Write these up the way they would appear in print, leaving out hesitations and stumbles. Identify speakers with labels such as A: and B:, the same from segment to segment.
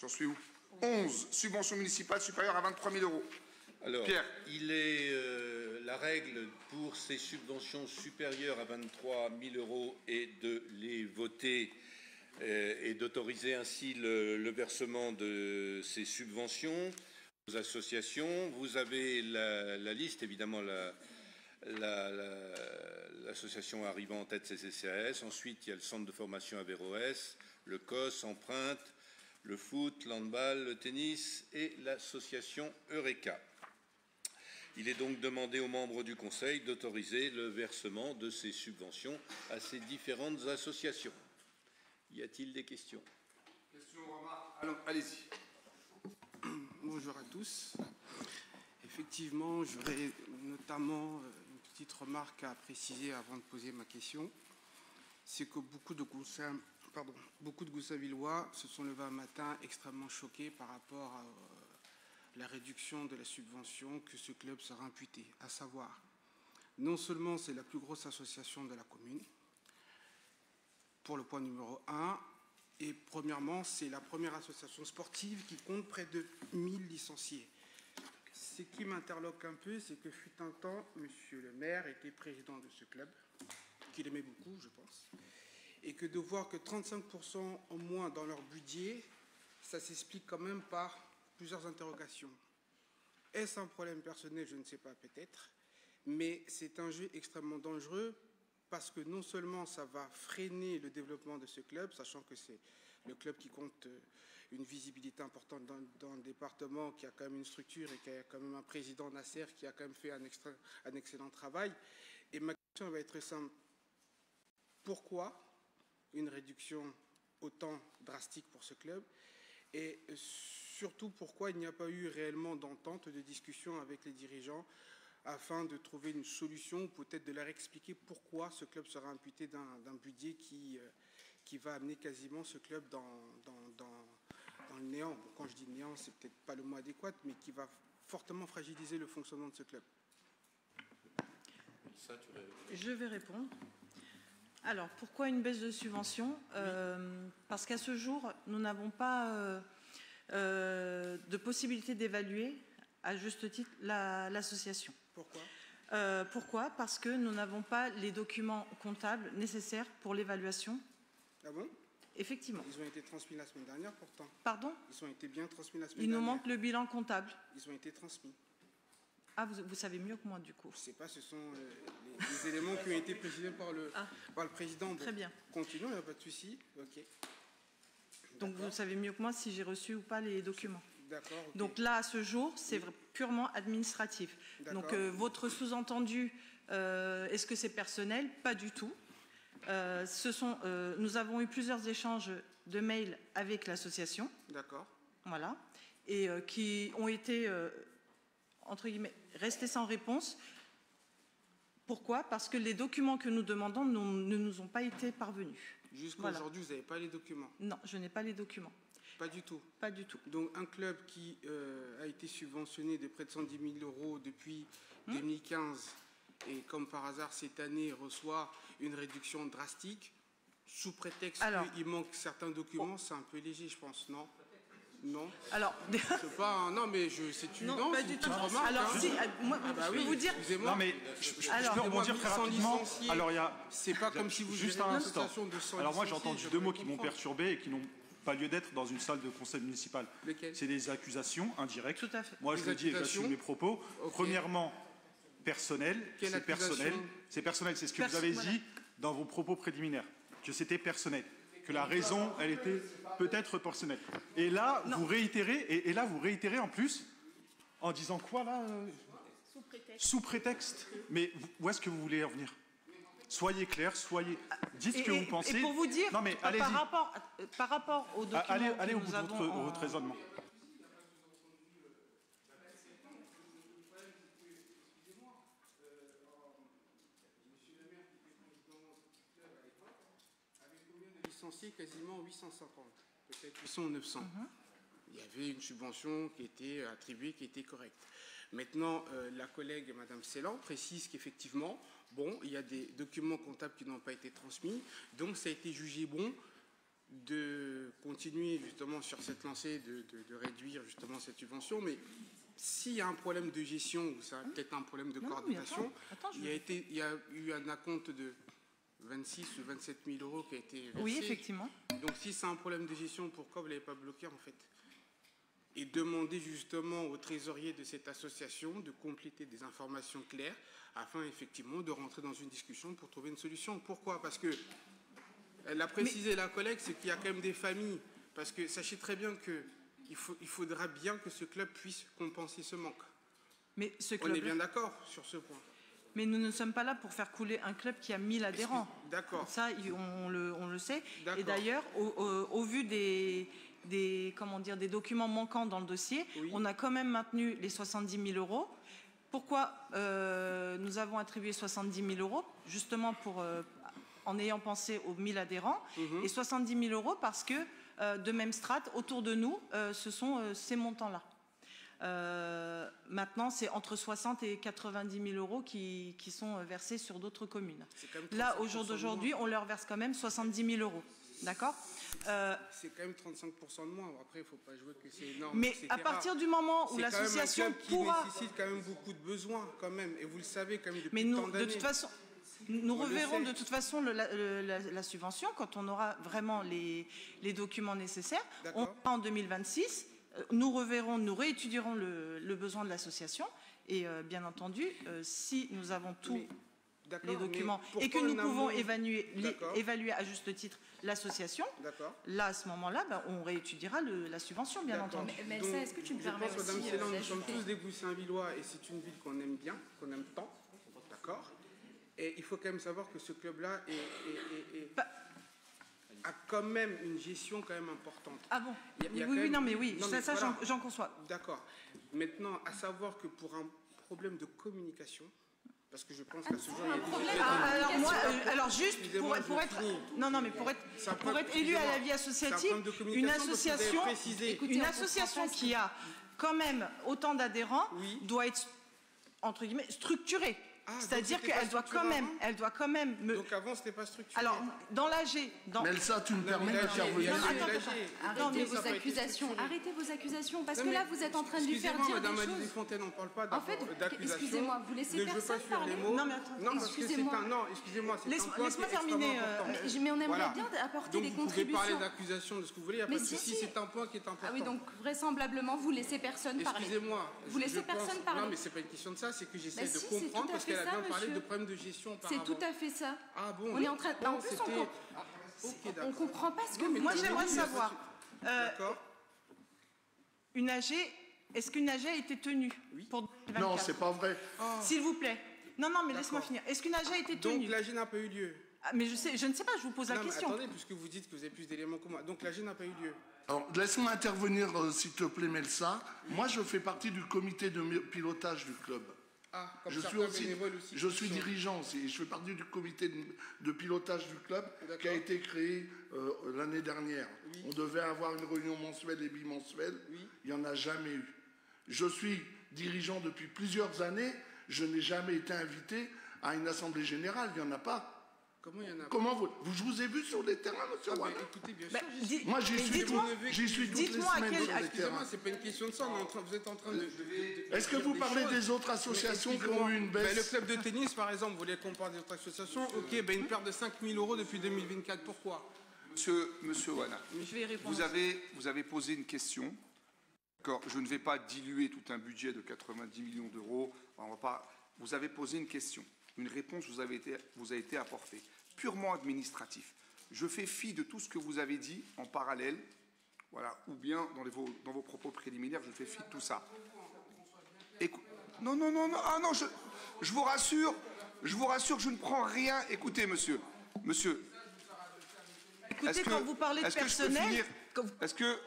A: J'en suis où? 11. Subvention municipale supérieure à 23 000 euros.
B: Alors,
A: Pierre.
B: il est la règle pour ces subventions supérieures à 23 000 euros est de les voter et d'autoriser ainsi le versement de ces subventions aux associations. Vous avez la liste, évidemment, l'association arrivant en tête, c'est CCAS. Ensuite, il y a le centre de formation Averroès, le COS, Empreinte, le foot, l'handball, le tennis et l'association Eureka. Il est donc demandé aux membres du Conseil d'autoriser le versement de ces subventions à ces différentes associations. Y a-t-il des questions?
A: Questions, remarques? Alors, allez-y.
C: Bonjour à tous. Effectivement, j'aurais notamment une petite remarque à préciser avant de poser ma question. C'est que beaucoup de Goussainvillois se sont levés un matin extrêmement choqués par rapport à la réduction de la subvention que ce club sera imputé. À savoir, non seulement c'est la plus grosse association de la commune, pour le point numéro 1, et premièrement, c'est la première association sportive qui compte près de 1000 licenciés. Ce qui m'interloque un peu, c'est que fut un temps, monsieur le maire était président de ce club, qu'il aimait beaucoup, je pense, et que de voir que 35% en moins dans leur budget, ça s'explique quand même par plusieurs interrogations. Est-ce un problème personnel? Je ne sais pas, peut-être, mais c'est un jeu extrêmement dangereux parce que non seulement ça va freiner le développement de ce club, sachant que c'est le club qui compte une visibilité importante dans le département, qui a quand même une structure et qui a quand même un président, Nasser, qui a quand même fait un excellent travail. Et ma question va être simple. Pourquoi une réduction autant drastique pour ce club? Et surtout, pourquoi il n'y a pas eu réellement d'entente, de discussion avec les dirigeants afin de trouver une solution ou peut-être de leur expliquer pourquoi ce club sera imputé d'un budget qui va amener quasiment ce club dans le néant. Bon, quand je dis néant, c'est peut-être pas le mot adéquat, mais qui va fortement fragiliser le fonctionnement de ce club.
D: Je vais répondre. Alors, pourquoi une baisse de subvention? Parce qu'à ce jour, nous n'avons pas de possibilité d'évaluer à juste titre l'association.
C: Pourquoi?
D: Pourquoi? Parce que nous n'avons pas les documents comptables nécessaires pour l'évaluation.
C: Ah bon?
D: Effectivement.
C: Ils ont été transmis la semaine dernière, pourtant.
D: Pardon?
C: Ils ont été bien transmis la semaine
D: dernière. Il nous manque le bilan comptable.
C: Ils ont été transmis.
D: Ah, vous savez mieux que moi, du coup.
C: Je ne sais pas, ce sont les éléments qui ont été précisés par le président. Bon,
D: très bien.
C: Continuons, il n'y a pas de souci. Ok.
D: Donc, vous savez mieux que moi si j'ai reçu ou pas les documents.
C: D'accord. Okay.
D: Donc là, à ce jour, c'est purement administratif. Donc, votre sous-entendu, est-ce que c'est personnel? Pas du tout. Nous avons eu plusieurs échanges de mails avec l'association.
C: D'accord.
D: Voilà. Et qui ont été... entre guillemets, rester sans réponse. Pourquoi? Parce que les documents que nous demandons ne nous ont pas été parvenus.
C: Jusqu'à aujourd'hui, vous n'avez pas les documents? Non,
D: je n'ai pas les documents.
C: Pas du tout?
D: Pas du tout.
C: Donc, un club qui a été subventionné de près de 110 000 euros depuis 2015 et, comme par hasard, cette année, reçoit une réduction drastique, sous prétexte qu'il manque certains documents, c'est un peu léger, je pense, non? Non.
D: Alors,
C: c'est pas non mais c'est une
D: non, pas du tout.
C: Remarque,
D: alors si moi je peux vous dire.
C: Excusez-moi.
E: Non mais je peux rebondir très rapidement. Alors il y a
C: c'est pas comme si vous
E: juste un instant. Alors moi j'ai entendu deux mots qui m'ont perturbé et qui n'ont pas lieu d'être dans une salle de conseil municipal. C'est des accusations indirectes.
D: Tout à fait.
E: Moi je le dis et j'assume mes propos. Okay. Premièrement, personnel, c'est personnel. C'est personnel, c'est ce que vous avez dit dans vos propos préliminaires, que c'était personnel. Que la raison, elle était peut-être personnelle. Et là, vous réitérez, et là, vous réitérez en plus, en disant quoi, là
D: Sous prétexte.
E: Sous prétexte. Mais où est-ce que vous voulez en venir? Soyez clair, dites ce que vous pensez.
D: Et pour vous dire,
E: non, mais
D: par rapport aux documents
E: allez au bout de
D: avons
E: votre raisonnement.
C: Licenciés quasiment 850, peut-être 800 ou 900. Il y avait une subvention qui était attribuée, qui était correcte. Maintenant, la collègue Madame Ceylan précise qu'effectivement, bon, il y a des documents comptables qui n'ont pas été transmis, donc ça a été jugé bon de continuer justement sur cette lancée, de réduire justement cette subvention, mais s'il y a un problème de gestion, ou ça peut-être un problème de coordination, il y a eu un acompte de 26 ou 27 000 euros qui a été versé.
D: Oui, effectivement.
C: Donc si c'est un problème de gestion, pourquoi vous ne l'avez pas bloqué en fait? Et demander justement au trésorier de cette association de compléter des informations claires afin effectivement de rentrer dans une discussion pour trouver une solution. Pourquoi? Parce que, elle l'a précisé la collègue, c'est qu'il y a quand même des familles. Parce que sachez très bien qu'il faudra bien que ce club puisse compenser ce manque.
D: Mais ce
C: club, on est bien d'accord sur ce point.
D: Mais nous ne sommes pas là pour faire couler un club qui a 1000 adhérents.
C: D'accord.
D: Ça, on le sait. Et d'ailleurs, au vu des documents manquants dans le dossier, oui, on a quand même maintenu les 70 000 euros. Pourquoi nous avons attribué 70 000 euros? Justement en ayant pensé aux 1000 adhérents. Et 70 000 euros parce que, de même strate, autour de nous, ce sont ces montants-là. Maintenant, c'est entre 60 et 90 000 euros qui sont versés sur d'autres communes. Là, au jour d'aujourd'hui, on leur verse quand même 70 000 euros. D'accord?
C: C'est quand même 35% de moins. Après, il ne faut pas jouer que c'est énorme.
D: Mais à partir du moment où l'association pourra...
C: qui nécessite quand même beaucoup de besoins, quand même. Et vous le savez quand même depuis
D: tant
C: d'années.
D: De toute façon... Nous reverrons de toute façon la subvention quand on aura vraiment les documents nécessaires. En 2026, nous reverrons, nous réétudierons le besoin de l'association et bien entendu, si nous avons tous les documents et que nous pouvons évaluer à juste titre l'association, là à ce moment-là, on réétudiera la subvention, bien entendu.
F: Mais ça, est-ce que tu me permets aussi
C: Madame Célan, nous sommes tous des Goussainvillois et c'est une ville qu'on aime bien, qu'on aime tant, d'accord? Et il faut quand même savoir que ce club-là a quand même une gestion quand même importante.
D: Ah bon? Oui, ça voilà. J'en conçois.
C: D'accord. Maintenant, à savoir que pour un problème de communication, parce que je pense qu'à ce jour, il y a des...
D: Alors juste pour être élu à la vie associative, une association qui a quand même autant d'adhérents doit être, entre guillemets, structurée. C'est-à-dire qu'elle doit quand même,
C: Donc avant, c'était pas structuré.
D: Alors, dans l'AG...
A: Melsa, tu me permets d'intervenir.
F: Arrêtez vos accusations. Arrêtez vos accusations, parce que là, vous êtes en train de lui faire dire des choses.
C: Madame Amélie Fontaine, on ne parle pas d'accusation.
F: Excusez-moi, vous laissez personne parler.
C: Non, mais attendez. Excusez-moi. Non, excusez-moi, c'est un point
D: laisse-moi terminer.
F: Mais on aimerait bien apporter des contributions.
C: Donc vous pouvez parler d'accusation, de ce que vous voulez, il n'y a pas de souci, c'est un point qui est important.
F: Ah oui, donc vraisemblablement, vous laissez personne parler.
C: Excusez-moi.
F: Vous laissez personne parler.
C: Non, mais c'est pas une question de ça, c'est que j'essaie de comprendre, parce qu'elle a bien parlé de problèmes de gestion auparavant.
F: C'est tout à fait ça.
C: Ah bon?
F: On est en train de... En plus, on comprend pas ce que vous
D: Moi, j'aimerais savoir.
C: D'accord.
D: Une AG, est-ce qu'une AG a été tenue pour 2024?
A: Non, c'est pas vrai.
D: S'il vous plaît. Non, mais laisse-moi finir. Est-ce qu'une AG a été tenue?
C: Donc l'AG n'a pas eu lieu.
D: Mais je ne sais pas, je vous pose la question.
C: Attendez, puisque vous dites que vous avez plus d'éléments que moi. Donc l'AG n'a pas eu lieu.
A: Alors, laisse-moi intervenir, s'il te plaît, Melsa. Moi, je fais partie du comité de pilotage du club. Je suis dirigeant aussi. Je fais partie du comité de pilotage du club qui a été créé l'année dernière. Oui. On devait avoir une réunion mensuelle et bimensuelle. Oui. Il n'y en a jamais eu. Je suis dirigeant depuis plusieurs années. Je n'ai jamais été invité à une assemblée générale. Il n'y en a pas.
C: Comment il y en a pas?
A: Comment je vous ai vu sur les terrains, monsieur Ouad.
C: Écoutez, bien sûr.
A: Moi, j'y suis toutes les semaines sur les terrains.
C: C'est pas une question de ça. Vous êtes en train de...
A: Est-ce que vous parlez des autres associations qui ont eu une baisse?
C: Le club de tennis, par exemple, vous voulez qu'on parle des autres associations? Ok, une perte de 5 000 euros depuis 2024. Pourquoi?
G: Monsieur Ouana, vous avez posé une question. Je ne vais pas diluer tout un budget de 90 millions d'euros. Vous avez posé une question. Une réponse vous a été apportée. Purement administratif. Je fais fi de tout ce que vous avez dit en parallèle, voilà, ou bien dans vos propos préliminaires, je fais fi de tout ça. Non, je vous rassure, je ne prends rien. Écoutez, monsieur.
D: Écoutez, quand vous parlez de personnel...
G: Est-ce que...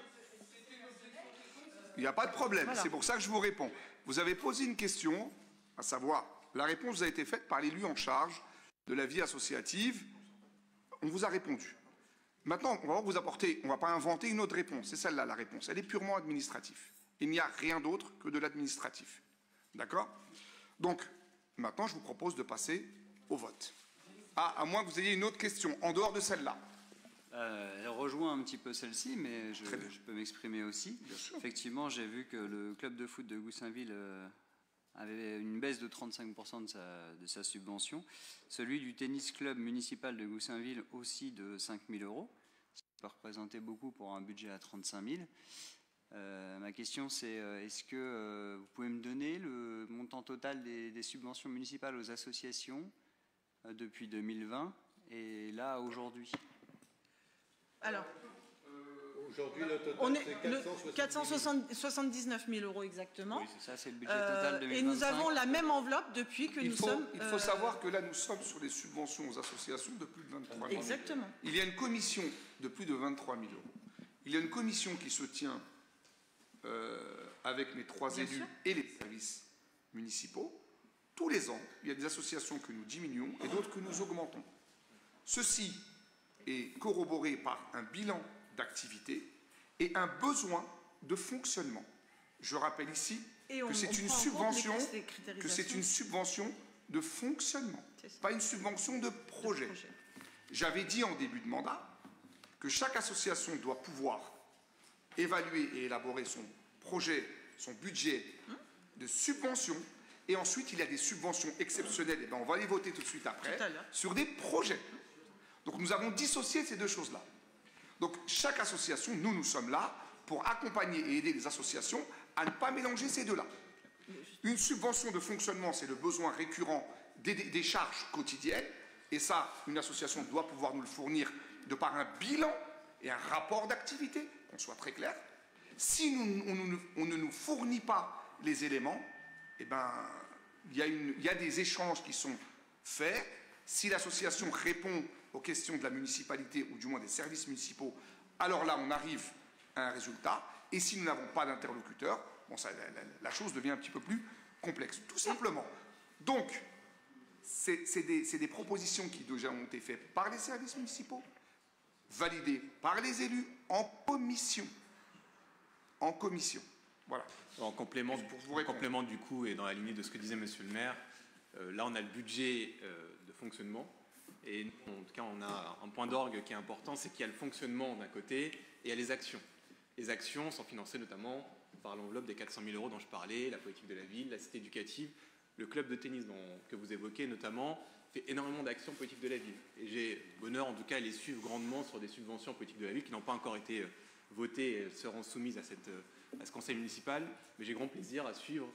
G: Il n'y a pas de problème, voilà. C'est pour ça que je vous réponds. Vous avez posé une question, à savoir, la réponse vous a été faite par l'élu en charge de la vie associative. On vous a répondu. Maintenant, on va vous apporter, on ne va pas inventer une autre réponse. C'est celle-là, la réponse. Elle est purement administrative. Il n'y a rien d'autre que de l'administratif. D'accord? Donc, maintenant, je vous propose de passer au vote. À moins que vous ayez une autre question, en dehors de celle-là.
H: Elle rejoint un petit peu celle-ci, mais je peux m'exprimer aussi. Effectivement, j'ai vu que le club de foot de Goussainville avait une baisse de 35% de sa subvention. Celui du tennis club municipal de Goussainville aussi de 5 000 €, ce qui peut représenter beaucoup pour un budget à 35 000. Ma question c'est, est-ce que vous pouvez me donner le montant total des subventions municipales aux associations depuis 2020 et là aujourd'hui?
D: Alors,
B: aujourd'hui, le total,
D: on est
B: c'est
D: 479 000 € exactement.
H: Oui, c'est ça, c'est le budget total 2025.
D: Et nous avons la même enveloppe depuis que nous sommes...
G: Il faut savoir que là, nous sommes sur les subventions aux associations de plus de 23 000 €.
D: Exactement.
G: Il y a une commission de plus de 23 000 €. Il y a une commission qui se tient avec les 3 élus et les services municipaux. Tous les ans, il y a des associations que nous diminuons et d'autres que nous augmentons. Ceci est corroboré par un bilan d'activité et un besoin de fonctionnement. Je rappelle ici que c'est une subvention de fonctionnement, pas une subvention de projet. J'avais dit en début de mandat que chaque association doit pouvoir évaluer et élaborer son projet, son budget de subvention, et ensuite il y a des subventions exceptionnelles, et bien on va les voter tout de suite après, sur des projets. Donc nous avons dissocié ces deux choses-là. Donc chaque association, nous sommes là pour accompagner et aider les associations à ne pas mélanger ces deux-là. Une subvention de fonctionnement, c'est le besoin récurrent des charges quotidiennes, et ça, une association doit pouvoir nous le fournir de par un bilan et un rapport d'activité, qu'on soit très clair. Si on ne nous fournit pas les éléments, eh ben, il y a des échanges qui sont faits. Si l'association répond aux questions de la municipalité ou du moins des services municipaux, alors là, on arrive à un résultat. Et si nous n'avons pas d'interlocuteur, bon, la chose devient un petit peu plus complexe, tout simplement. Donc, c'est des propositions qui déjà ont été faites par les services municipaux, validées par les élus en commission. En commission. Voilà.
I: En complément du coup, et dans la lignée de ce que disait Monsieur le maire, là on a le budget de fonctionnement, et en tout cas on a un point d'orgue qui est important, c'est qu'il y a le fonctionnement d'un côté et il y a les actions. Les actions sont financées notamment par l'enveloppe des 400 000 € dont je parlais, la politique de la ville, la cité éducative, le club de tennis que vous évoquez notamment, fait énormément d'actions politiques de la ville. Et j'ai le bonheur en tout cas à les suivre grandement sur des subventions politiques de la ville qui n'ont pas encore été votées et seront soumises à ce conseil municipal, mais j'ai grand plaisir à suivre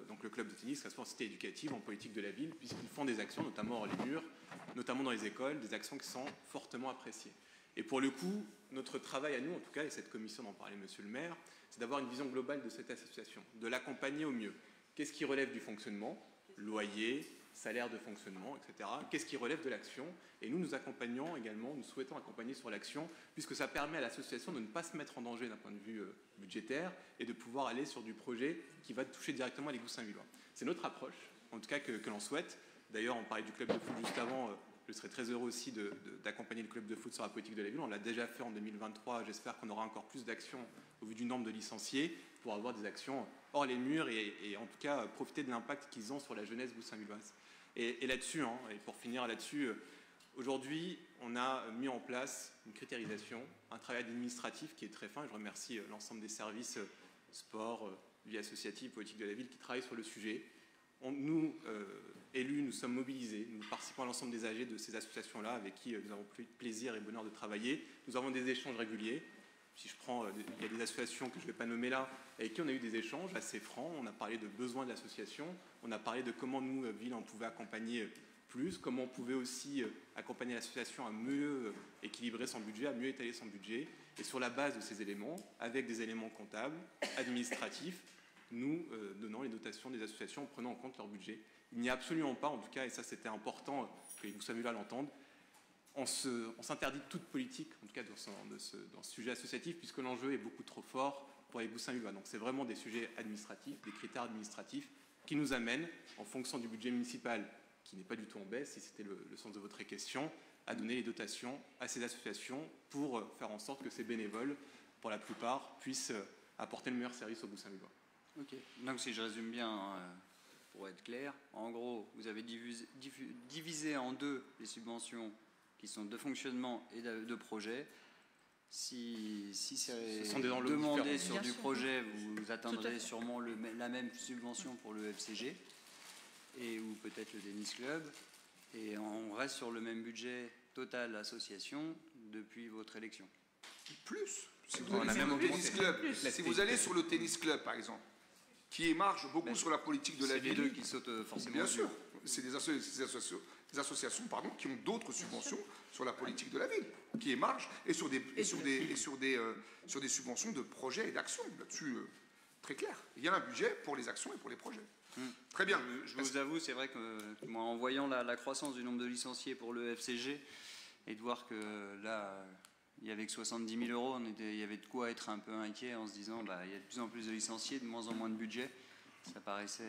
I: donc le club de tennis, que ce soit en cité éducative, en politique de la ville, puisqu'ils font des actions, notamment hors les murs, notamment dans les écoles, des actions qui sont fortement appréciées. Et pour le coup, notre travail à nous, en tout cas, et cette commission dont parlait Monsieur le maire, c'est d'avoir une vision globale de cette association, de l'accompagner au mieux. Qu'est-ce qui relève du fonctionnement? Loyer, salaire de fonctionnement, etc. Qu'est-ce qui relève de l'action? Et nous accompagnons également, nous souhaitons accompagner sur l'action, puisque ça permet à l'association de ne pas se mettre en danger d'un point de vue budgétaire et de pouvoir aller sur du projet qui va toucher directement les Goussainvillois. C'est notre approche, en tout cas, que l'on souhaite. D'ailleurs, on parlait du club de foot juste avant. Je serais très heureux aussi d'accompagner le club de foot sur la politique de la ville. On l'a déjà fait en 2023. J'espère qu'on aura encore plus d'actions au vu du nombre de licenciés pour avoir des actions hors les murs et en tout cas profiter de l'impact qu'ils ont sur la jeunesse goussainvilloise. Et là-dessus, et pour finir là-dessus, aujourd'hui, on a mis en place une critérialisation, un travail administratif qui est très fin. Je remercie l'ensemble des services sport, vie associative, politique de la ville qui travaillent sur le sujet. Nous, élus, nous sommes mobilisés, nous participons à l'ensemble des AG de ces associations-là avec qui nous avons plaisir et bonheur de travailler. Nous avons des échanges réguliers. Si je prends, il y a des associations que je ne vais pas nommer là, avec qui on a eu des échanges assez francs. On a parlé de besoins de l'association, on a parlé de comment nous, ville, on pouvait accompagner plus, comment on pouvait aussi accompagner l'association à mieux équilibrer son budget, à mieux étaler son budget. Et sur la base de ces éléments, avec des éléments comptables, administratifs, nous donnons les dotations des associations en prenant en compte leur budget. Il n'y a absolument pas, en tout cas, et ça c'était important que les Goussainvillois l'entendent, on s'interdit toute politique, en tout cas dans ce sujet associatif, puisque l'enjeu est beaucoup trop fort pour les Goussainvillois. Donc c'est vraiment des sujets administratifs, des critères administratifs qui nous amènent, en fonction du budget municipal, qui n'est pas du tout en baisse, si c'était le sens de votre question, à donner les dotations à ces associations pour faire en sorte que ces bénévoles, pour la plupart, puissent apporter le meilleur service aux Goussainvillois.
H: Ok, donc si je résume bien, pour être clair, en gros, vous avez divisé en deux les subventions qui sont de fonctionnement et de projet. Si c'est
I: demandé
H: demandé sur du projet, vous atteindrez sûrement la même subvention pour le FCG ou peut-être le tennis club. Et on reste sur le même budget total association depuis votre élection.
G: Plus. Si vous allez sur le tennis club, si vous allez sur le tennis club, par exemple, qui émarge beaucoup sur la politique de la ville.
H: C'est les deux qui sautent forcément.
G: Bien sûr. C'est des associations qui ont d'autres subventions sur la politique de la ville, qui émargent et sur des subventions de projets et d'actions. Là-dessus, très clair. Il y a un budget pour les actions et pour les projets. Très bien.
H: Je vous avoue, c'est vrai que moi, en voyant la croissance du nombre de licenciés pour le FCG et de voir que là, il y avait que 70 000 euros, il y avait de quoi être un peu inquiet en se disant il y a de plus en plus de licenciés, de moins en moins de budget. Ça paraissait.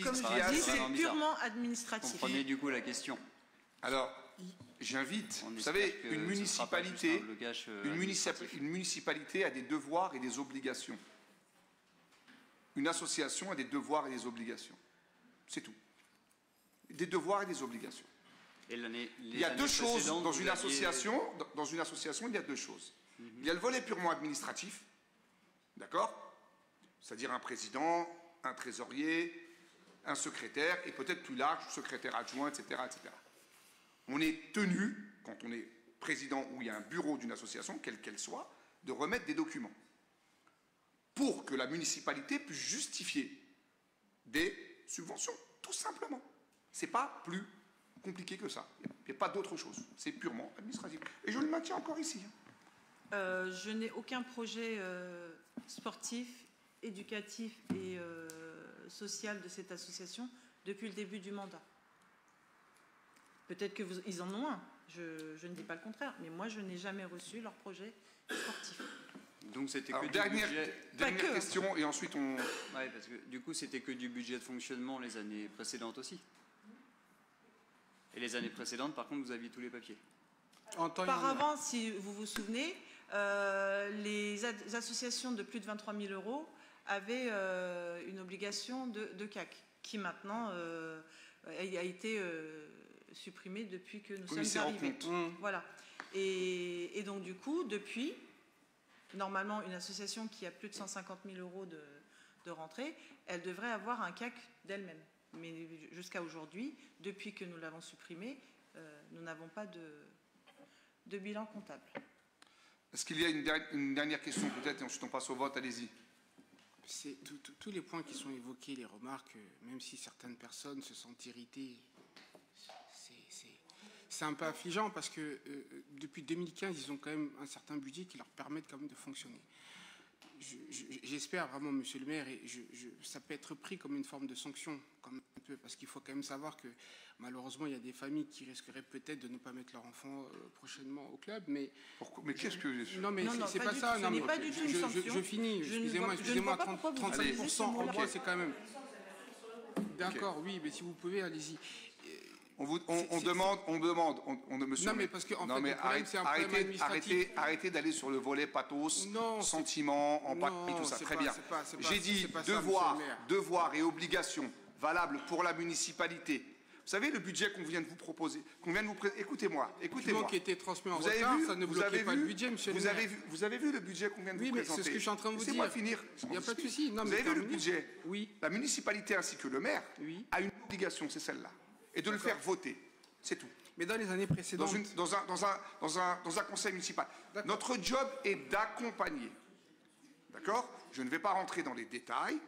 D: Comme je dis, c'est purement administratif.
H: Comprenez du coup la question.
G: Alors, j'invite. Vous savez, une municipalité a des devoirs et des obligations. Une association a des devoirs et des obligations. C'est tout. Des devoirs et des obligations. Il y a deux choses dans une association. Dans une association, il y a deux choses. Il y a le volet purement administratif, d'accord ? C'est-à-dire un président, un trésorier, un secrétaire, et peut-être plus large, secrétaire adjoint, etc., etc. On est tenu, quand on est président ou il y a un bureau d'une association, quelle qu'elle soit, de remettre des documents pour que la municipalité puisse justifier des subventions, tout simplement. Ce n'est pas plus compliqué que ça. Il n'y a pas d'autre chose. C'est purement administratif. Et je le maintiens encore ici.
D: Je n'ai aucun projet sportif, éducatif et social de cette association depuis le début du mandat. Peut-être qu'ils en ont un, je ne dis pas le contraire, mais moi je n'ai jamais reçu leur projet sportif.
H: Donc c'était que
G: dernière question et ensuite on...
H: Oui, parce que du coup c'était que du budget de fonctionnement les années précédentes aussi. Et les années précédentes, par contre, vous aviez tous les papiers.
D: Auparavant, si vous vous souvenez, les associations de plus de 23 000 euros avaient une obligation de CAC, qui maintenant a été supprimée depuis que nous sommes arrivés. Voilà. Et donc, du coup, depuis, normalement, une association qui a plus de 150 000 euros de rentrée, elle devrait avoir un CAC d'elle-même. Mais jusqu'à aujourd'hui, depuis que nous l'avons supprimé, nous n'avons pas de bilan comptable.
G: Est-ce qu'il y a une dernière question peut-être et ensuite on passe au vote? Allez-y.
C: Tous les points qui sont évoqués, les remarques, même si certaines personnes se sentent irritées, c'est un peu affligeant parce que depuis 2015, ils ont quand même un certain budget qui leur permet quand même de fonctionner. J'espère vraiment, monsieur le maire, et ça peut être pris comme une forme de sanction, parce qu'il faut quand même savoir que malheureusement il y a des familles qui risqueraient peut-être de ne pas mettre leur enfant prochainement au club, mais...
G: Mais qu'est-ce que...
C: Non, mais c'est pas ça.
D: Ce n'est pas du tout une sanction.
C: Je finis, excusez-moi, 35% en droit, c'est quand même... D'accord, oui, mais si vous pouvez, allez-y.
G: On demande, monsieur.
C: Non, mais parce que en fait, le problème, c'est un problème administratif.
G: Arrêtez d'aller sur le volet pathos, sentiment, empathie, tout ça. Très bien. J'ai dit devoir et obligation valables pour la municipalité. Vous savez, le budget qu'on vient de vous proposer, écoutez-moi.
C: Qui était transmis en retard, ça ne bloquait pas le budget, monsieur le maire.
G: Vous avez vu le budget qu'on vient de vous présenter?
C: Oui, mais c'est ce que je suis en train de vous dire.
G: Laissez-moi finir.
C: Il n'y a pas de souci.
G: Vous avez vu le budget?
C: Oui.
G: La municipalité ainsi que le maire a une obligation, c'est celle-là. Et de le faire voter. C'est tout.
C: Mais dans les années précédentes...
G: Dans un conseil municipal. Notre job est d'accompagner. D'accord? Je ne vais pas rentrer dans les détails.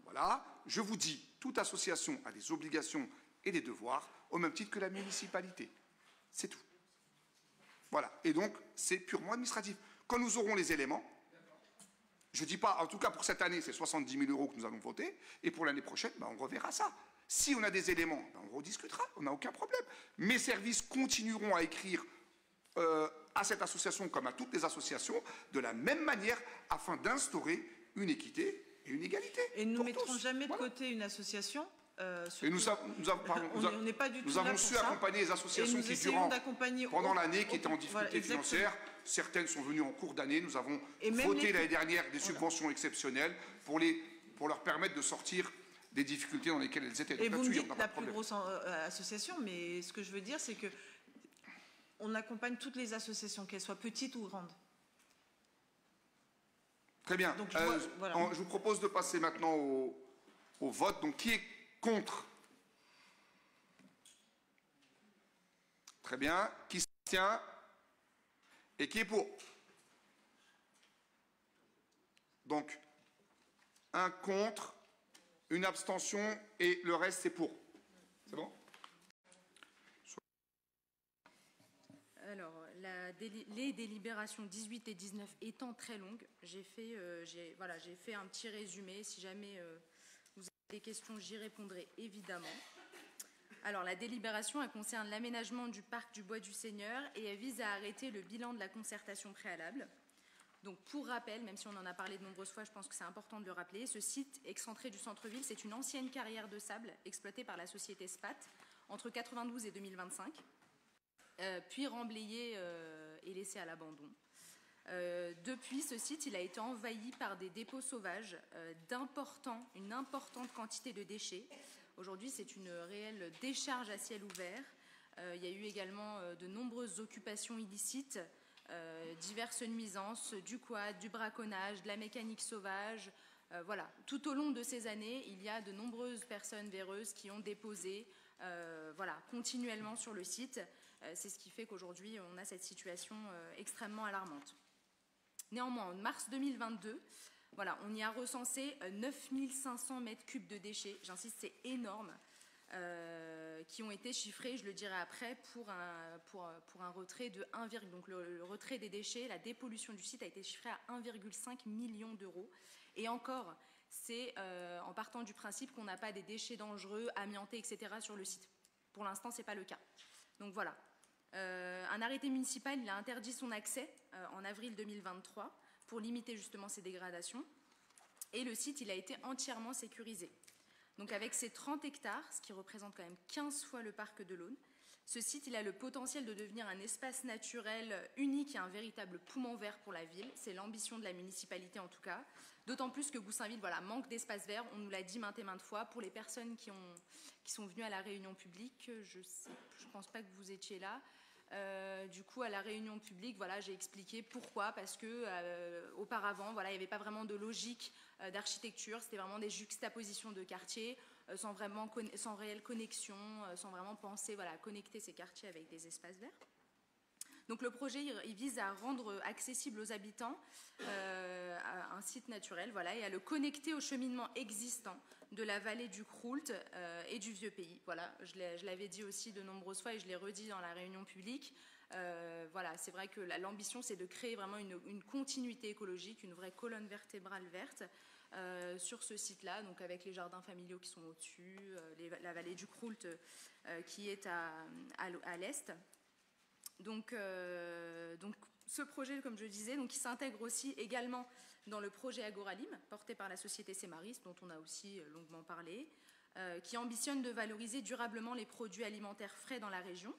G: Voilà. Je vous dis, toute association a des obligations et des devoirs au même titre que la municipalité. C'est tout. Voilà. Et donc, c'est purement administratif. Quand nous aurons les éléments, je ne dis pas, en tout cas pour cette année, c'est 70 000 euros que nous allons voter, et pour l'année prochaine, on reverra ça. Si on a des éléments, on rediscutera, on n'a aucun problème. Mes services continueront à écrire à cette association comme à toutes les associations de la même manière afin d'instaurer une équité et une égalité.
D: Et nous ne mettrons jamais de côté une association.
G: Et nous avons su accompagner les associations qui, pendant l'année, qui étaient en difficulté financière. Certaines sont venues en cours d'année. Nous avons voté l'année dernière des subventions exceptionnelles pour leur permettre de sortir des difficultés dans lesquelles elles étaient.
D: Et vous me dites la plus grosse association, mais ce que je veux dire, c'est que on accompagne toutes les associations, qu'elles soient petites ou grandes.
G: Très bien.
D: Donc,
G: je vous propose de passer maintenant au vote. Donc, qui est contre? Très bien. Qui s'abstient? Et qui est pour? Donc, un contre, une abstention et le reste, c'est pour. C'est bon?
F: Alors, les délibérations 18 et 19 étant très longues, j'ai fait un petit résumé. Si jamais vous avez des questions, j'y répondrai évidemment. Alors, la délibération, elle concerne l'aménagement du parc du Bois du Seigneur et elle vise à arrêter le bilan de la concertation préalable. Donc, pour rappel, même si on en a parlé de nombreuses fois, je pense que c'est important de le rappeler, ce site excentré du centre-ville, c'est une ancienne carrière de sable exploitée par la société SPAT entre 92 et 2025. Puis remblayé et laissé à l'abandon. Depuis, ce site il a été envahi par des dépôts sauvages une importante quantité de déchets. Aujourd'hui, c'est une réelle décharge à ciel ouvert. Il y a eu également de nombreuses occupations illicites, diverses nuisances, du quad, du braconnage, de la mécanique sauvage. Voilà. Tout au long de ces années, il y a de nombreuses personnes véreuses qui ont déposé continuellement sur le site. C'est ce qui fait qu'aujourd'hui, on a cette situation extrêmement alarmante. Néanmoins, en mars 2022, on y a recensé 9500 mètres cubes de déchets, j'insiste, c'est énorme, qui ont été chiffrés, je le dirai après, pour un retrait de 1, donc le retrait des déchets, la dépollution du site a été chiffrée à 1,5 million d'euros. Et encore, c'est en partant du principe qu'on n'a pas des déchets dangereux, amiantés, etc. sur le site. Pour l'instant, ce n'est pas le cas. Donc voilà. Un arrêté municipal il a interdit son accès en avril 2023 pour limiter justement ces dégradations. Et le site il a été entièrement sécurisé. Donc avec ses 30 hectares, ce qui représente quand même 15 fois le parc de l'Aune, ce site il a le potentiel de devenir un espace naturel unique et un véritable poumon vert pour la ville. C'est l'ambition de la municipalité en tout cas. D'autant plus que Goussainville manque d'espace vert. On nous l'a dit maintes et maintes fois. Pour les personnes qui sont venues à la réunion publique, je ne pense pas que vous étiez là. Du coup, à la réunion publique, j'ai expliqué pourquoi. Parce que auparavant, il n'y avait pas vraiment de logique d'architecture. C'était vraiment des juxtapositions de quartiers sans réelle connexion, sans vraiment penser connecter ces quartiers avec des espaces verts. Donc le projet, il vise à rendre accessible aux habitants un site naturel, et à le connecter au cheminement existant de la vallée du Croult et du Vieux-Pays. Voilà, je l'avais dit aussi de nombreuses fois et je l'ai redit dans la réunion publique. C'est vrai que l'ambition, c'est de créer vraiment une continuité écologique, une vraie colonne vertébrale verte sur ce site-là, donc avec les jardins familiaux qui sont au-dessus, la vallée du Croult qui est à l'est. Donc, ce projet, comme je disais, il s'intègre aussi également dans le projet Agoralim, porté par la société Semaris, dont on a aussi longuement parlé, qui ambitionne de valoriser durablement les produits alimentaires frais dans la région.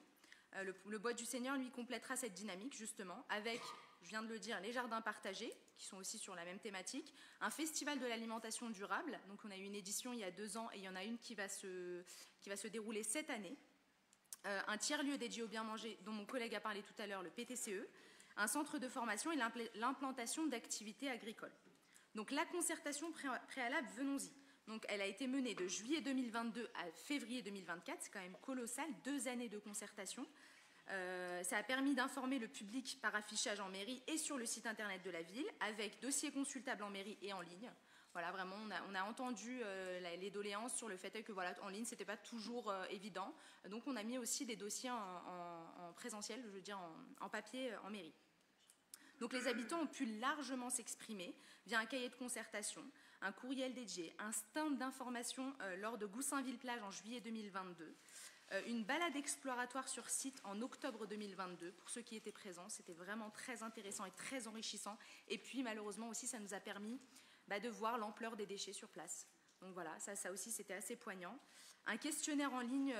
F: Le Bois du Seigneur, lui, complétera cette dynamique, justement, avec, je viens de le dire, les jardins partagés, qui sont aussi sur la même thématique, un festival de l'alimentation durable. Donc, on a eu une édition il y a 2 ans et il y en a une qui va se dérouler cette année. Un tiers-lieu dédié au bien manger dont mon collègue a parlé tout à l'heure, le PTCE, un centre de formation et l'implantation d'activités agricoles. Donc la concertation préalable, venons-y. Donc elle a été menée de juillet 2022 à février 2024, c'est quand même colossal, 2 années de concertation. Ça a permis d'informer le public par affichage en mairie et sur le site internet de la ville, avec dossiers consultables en mairie et en ligne. Voilà, vraiment, on a entendu les doléances sur le fait que en ligne, ce n'était pas toujours évident. Donc, on a mis aussi des dossiers en présentiel, je veux dire en papier, en mairie. Donc, les habitants ont pu largement s'exprimer via un cahier de concertation, un courriel dédié, un stand d'information lors de Goussainville-Plage en juillet 2022, une balade exploratoire sur site en octobre 2022. Pour ceux qui étaient présents, c'était vraiment très intéressant et très enrichissant. Et puis, malheureusement aussi, ça nous a permis de voir l'ampleur des déchets sur place. Donc voilà, ça aussi c'était assez poignant. Un questionnaire en ligne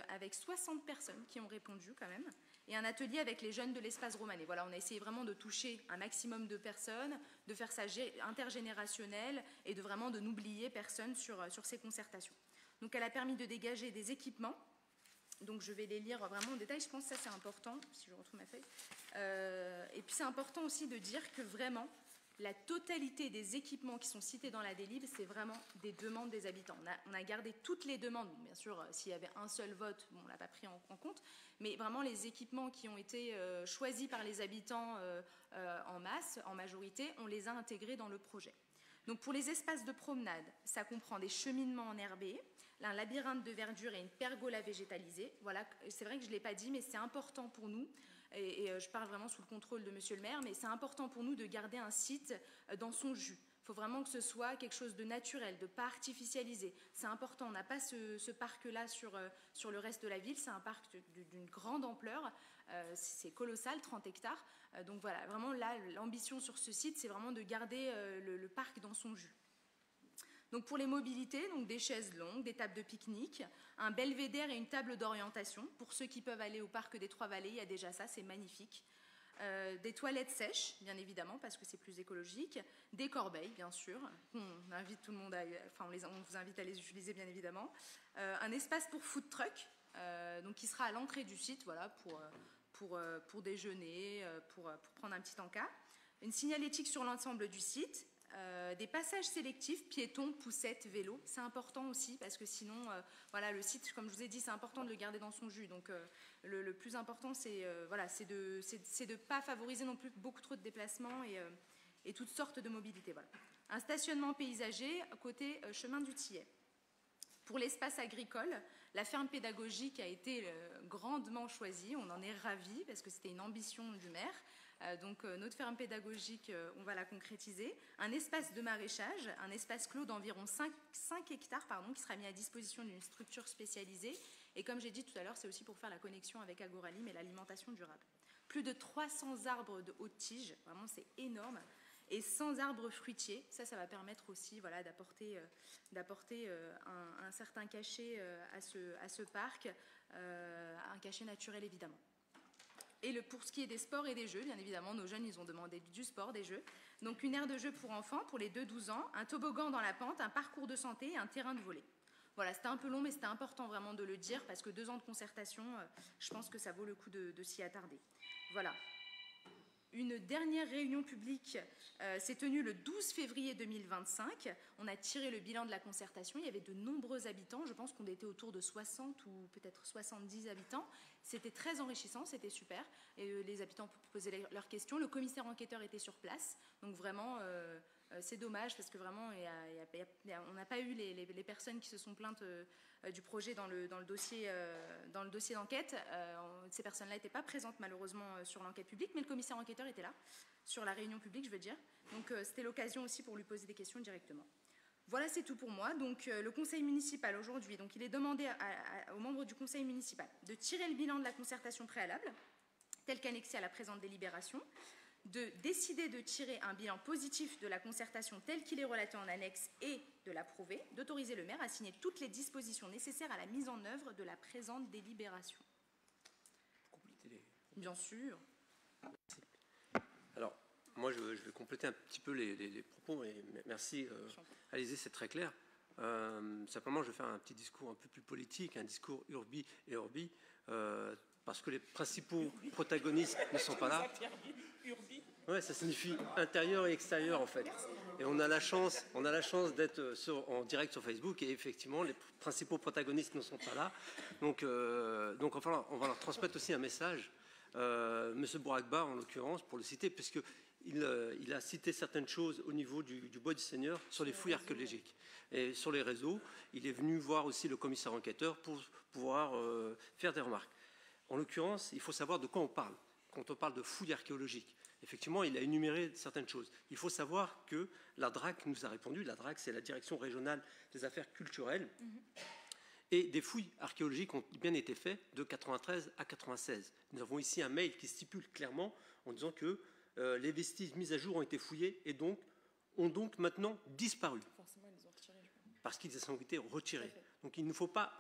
F: avec 60 personnes qui ont répondu quand même, et un atelier avec les jeunes de l'espace romanais. Voilà, on a essayé vraiment de toucher un maximum de personnes, de faire ça intergénérationnel et de vraiment de n'oublier personne sur ces concertations. Donc elle a permis de dégager des équipements Donc je vais les lire vraiment en détail. Je pense que ça c'est important, si je retrouve ma feuille. Et puis c'est important aussi de dire que vraiment, la totalité des équipements qui sont cités dans la délib, c'est vraiment des demandes des habitants. On a gardé toutes les demandes. Bon, bien sûr, s'il y avait un seul vote, bon, on ne l'a pas pris en compte. Mais vraiment, les équipements qui ont été choisis par les habitants en masse, en majorité, on les a intégrés dans le projet. Donc pour les espaces de promenade, ça comprend des cheminements enherbés, un labyrinthe de verdure et une pergola végétalisée. Voilà, c'est vrai que je ne l'ai pas dit, mais c'est important pour nous. Et je parle vraiment sous le contrôle de Monsieur le maire, mais c'est important pour nous de garder un site dans son jus. Il faut vraiment que ce soit quelque chose de naturel, de pas artificialisé. C'est important, on n'a pas ce parc-là sur le reste de la ville, c'est un parc d'une grande ampleur, c'est colossal, 30 hectares. Donc voilà, vraiment là, l'ambition sur ce site, c'est vraiment de garder le parc dans son jus. Donc pour les mobilités, donc des chaises longues, des tables de pique-nique, un belvédère et une table d'orientation. Pour ceux qui peuvent aller au parc des Trois-Vallées, il y a déjà ça, c'est magnifique. Des toilettes sèches, bien évidemment, parce que c'est plus écologique. Des corbeilles, bien sûr. On invite tout le monde on vous invite à les utiliser, bien évidemment. Un espace pour food truck, donc qui sera à l'entrée du site, voilà, pour déjeuner, pour prendre un petit encas. Une signalétique sur l'ensemble du site. Des passages sélectifs, piétons, poussettes, vélos. C'est important aussi parce que sinon, voilà, le site, comme je vous ai dit, c'est important de le garder dans son jus. Donc le plus important, c'est de ne pas favoriser non plus beaucoup trop de déplacements et toutes sortes de mobilités. Voilà. Un stationnement paysager côté chemin du Tillet. Pour l'espace agricole, la ferme pédagogique a été grandement choisie. On en est ravis parce que c'était une ambition du maire. Donc notre ferme pédagogique, on va la concrétiser. Un espace de maraîchage, un espace clos d'environ 5 hectares qui sera mis à disposition d'une structure spécialisée. Et comme j'ai dit tout à l'heure, c'est aussi pour faire la connexion avec Agoralim et l'alimentation durable. Plus de 300 arbres de haute tige, vraiment c'est énorme. Et 100 arbres fruitiers, ça va permettre aussi voilà, d'apporter un certain cachet à ce parc, un cachet naturel évidemment. Et pour ce qui est des sports et des jeux, bien évidemment, nos jeunes, ils ont demandé du sport, des jeux. Donc une aire de jeu pour enfants, pour les 2-12 ans, un toboggan dans la pente, un parcours de santé et un terrain de volley. Voilà, c'était un peu long, mais c'était important vraiment de le dire, parce que 2 ans de concertation, je pense que ça vaut le coup de s'y attarder. Voilà. Une dernière réunion publique s'est tenue le 12 février 2025. On a tiré le bilan de la concertation. Il y avait de nombreux habitants. Je pense qu'on était autour de 60 ou peut-être 70 habitants. C'était très enrichissant, c'était super. Et les habitants posaient leurs questions. Le commissaire enquêteur était sur place. Donc vraiment, c'est dommage parce que vraiment, on n'a pas eu les personnes qui se sont plaintes du projet dans le dossier d'enquête. Ces personnes-là n'étaient pas présentes malheureusement sur l'enquête publique, mais le commissaire enquêteur était là, sur la réunion publique, je veux dire. Donc c'était l'occasion aussi pour lui poser des questions directement. Voilà, c'est tout pour moi. Donc le conseil municipal aujourd'hui, donc il est demandé aux membres du conseil municipal de tirer le bilan de la concertation préalable, tel qu'annexé à la présente délibération, de décider de tirer un bilan positif de la concertation tel qu'il est relaté en annexe et de l'approuver, d'autoriser le maire à signer toutes les dispositions nécessaires à la mise en œuvre de la présente délibération. Bien sûr.
J: Alors, moi, je vais compléter un petit peu les propos, et merci, Alizée, c'est très clair. Simplement, je vais faire un petit discours un peu plus politique, un discours urbi et orbi, parce que les principaux protagonistes ne sont pas là. Ouais, ça signifie intérieur et extérieur en fait. Et on a la chance d'être en direct sur Facebook et effectivement les principaux protagonistes ne sont pas là. Donc enfin, on va leur transmettre aussi un message. Monsieur Bourakba en l'occurrence, pour le citer, puisqu'il a cité certaines choses au niveau du Bois du Seigneur sur les fouilles archéologiques. Et sur les réseaux, il est venu voir aussi le commissaire enquêteur pour pouvoir faire des remarques. En l'occurrence, il faut savoir de quoi on parle quand on parle de fouilles archéologiques. Effectivement, il a énuméré certaines choses. Il faut savoir que la DRAC nous a répondu. La DRAC, c'est la Direction régionale des affaires culturelles. Et des fouilles archéologiques ont bien été faites de 93 à 96. Nous avons ici un mail qui stipule clairement en disant que les vestiges mis à jour ont été fouillés et ont donc maintenant disparu. Forcément, ils les ont retirés. Parce qu'ils ont été retirés. Donc il ne faut pas